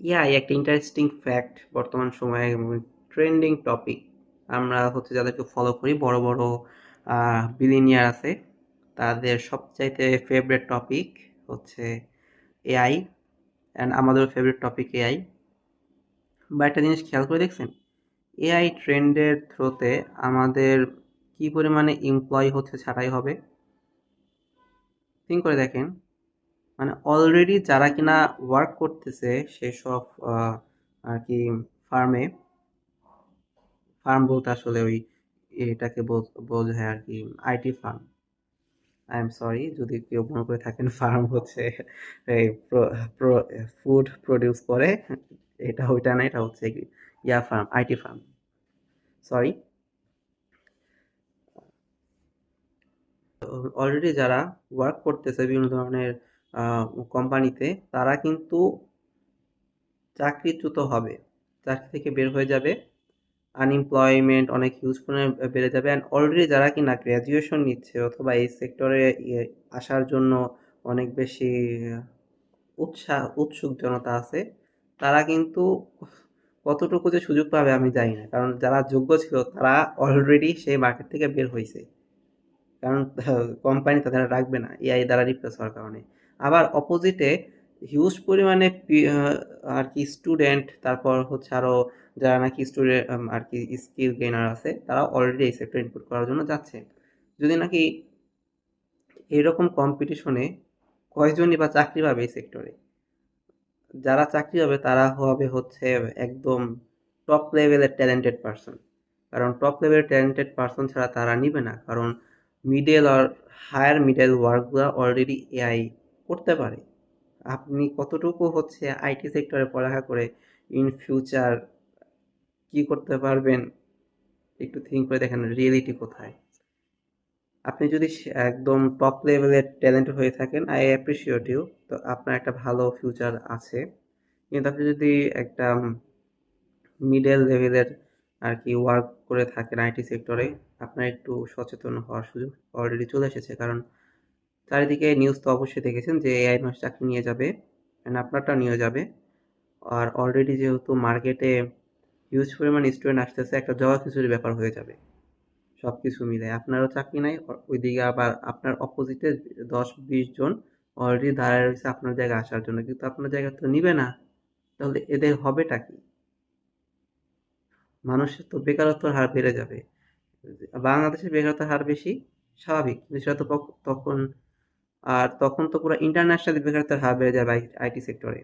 AI একটা interesting fact, বর্তমান সময়ে ট্রেন্ডিং টপিক। আমরা যাদেরকে ফলো করি, বড় বড় বিলিনিয়ার আছে, তাদের সবচাইতে ফেভারিট টপিক হচ্ছে এআই। অ্যান্ড আমাদের ফেভারিট টপিক এআই। বা একটা জিনিস খেয়াল করে দেখছেন, এআই ট্রেন্ডের থ্রোতে আমাদের কি পরিমাণে এমপ্লয় ছাঁটাই হবে। থিঙ্ক করে দেখেন, মানে অলরেডি যারা কিনা ওয়ার্ক করতেছে সেসব আর কি ফার্মে, ফার্ম বলতে আসলে ওই এটাকে বোঝায় আর কি, IT firm. I am sorry যদি কেউ মনে করে থাকেন ফার্ম এই ফুড প্রডিউস করে, এটা ওইটা না, এটা হচ্ছে কি ইয়া firm, IT firm, sorry. Already যারা ওয়ার্ক করতেছে বিভিন্ন ধরনের কোম্পানিতে, তারা কিন্তু চাকরিচ্যুত হবে, চাকরি থেকে বের হয়ে যাবে, আনএমপ্লয়মেন্ট অনেক হিউজ পরিমাণে বেড়ে যাবে। অ্যান্ড অলরেডি যারা কিনা গ্র্যাজুয়েশন নিচ্ছে অথবা এই সেক্টরে আসার জন্য অনেক বেশি উৎসুক জনতা আছে, তারা কিন্তু কতটুকু যে সুযোগ পাবে আমি জানি না, কারণ যারা যোগ্য ছিল তারা অলরেডি সেই মার্কেট থেকে বের হয়েছে। কারণ কোম্পানি তাদের আর রাখবে না এআই দ্বারা রিপ্লেস হওয়ার কারণে। আবার অপোজিটে হিউজ পরিমাণে আর কি স্টুডেন্ট, তারপর আরো যারা নাকি স্টুডেন্ট আর কি স্কিল গেইনার আছে, তারা অলরেডি এই সেক্টর ইনপুট করার জন্য যাচ্ছে। যদি নাকি এরকম কম্পিটিশনে কয়জনই বা চাকরি পাবে এই সেক্টরে? যারা চাকরি পাবে তারা হবে একদম টপ লেভেলের ট্যালেন্টেড পারসন। কারণ টপ লেভেলের ট্যালেন্টেড পারসন ছাড়া তারা নিবে না, কারণ মিডল আর হায়ার মিডল ওয়ার্কগুলো অলরেডি এআই করতে পারে। আপনি কতটুকু আইটি সেক্টরে পড়ালেখা করে ইন ফিউচার কি করতে পারবেন, একটু থিঙ্ক করে দেখেন রিয়েলিটি কোথায়। আপনি যদি একদম টপ লেভেলের ট্যালেন্ট হয়ে থাকেন, আই অ্যাপ্রিসিয়েট ইউ, তো আপনার একটা ভালো ফিউচার আছে। কিন্তু আপনি যদি একটা মিডল লেভেলের আর কি ওয়ার্ক করে থাকেন আইটি সেক্টরে, আপনার একটু সচেতন হওয়ার সুযোগ অলরেডি চলে এসেছে। কারণ চারিদিকে নিউজ তো অবশ্যই দেখেছেন যে এআই মানুষ চাকরি নিয়ে যাবে, অ্যান্ড আপনারটা নিয়ে যাবে। আর অলরেডি যেহেতু মার্কেটে হিউজ পরিমাণ স্টুডেন্ট আসতেছে, একটা জগা খিচুড়ি ব্যাপার হয়ে যাবে সব কিছু মিলে। আপনারও চাকরি নাই, ওইদিকে আবার আপনার অপোজিটে 10-20 জন অলরেডি দাঁড়ায় রয়েছে আপনার জায়গায় আসার জন্য, কিন্তু আপনার জায়গা তো নিবে না। তাহলে এদের হবেটা কি? মানুষের তো বেকারত্বের হার বেড়ে যাবে। বাংলাদেশের বেকারত্বের হার বেশি, স্বাভাবিক, কিন্তু সেটা তো তখন, আর তখন তো পুরো ইন্টারন্যাশনাল বেকারত্বের হার বেড়ে যাবে আইটি সেক্টরে।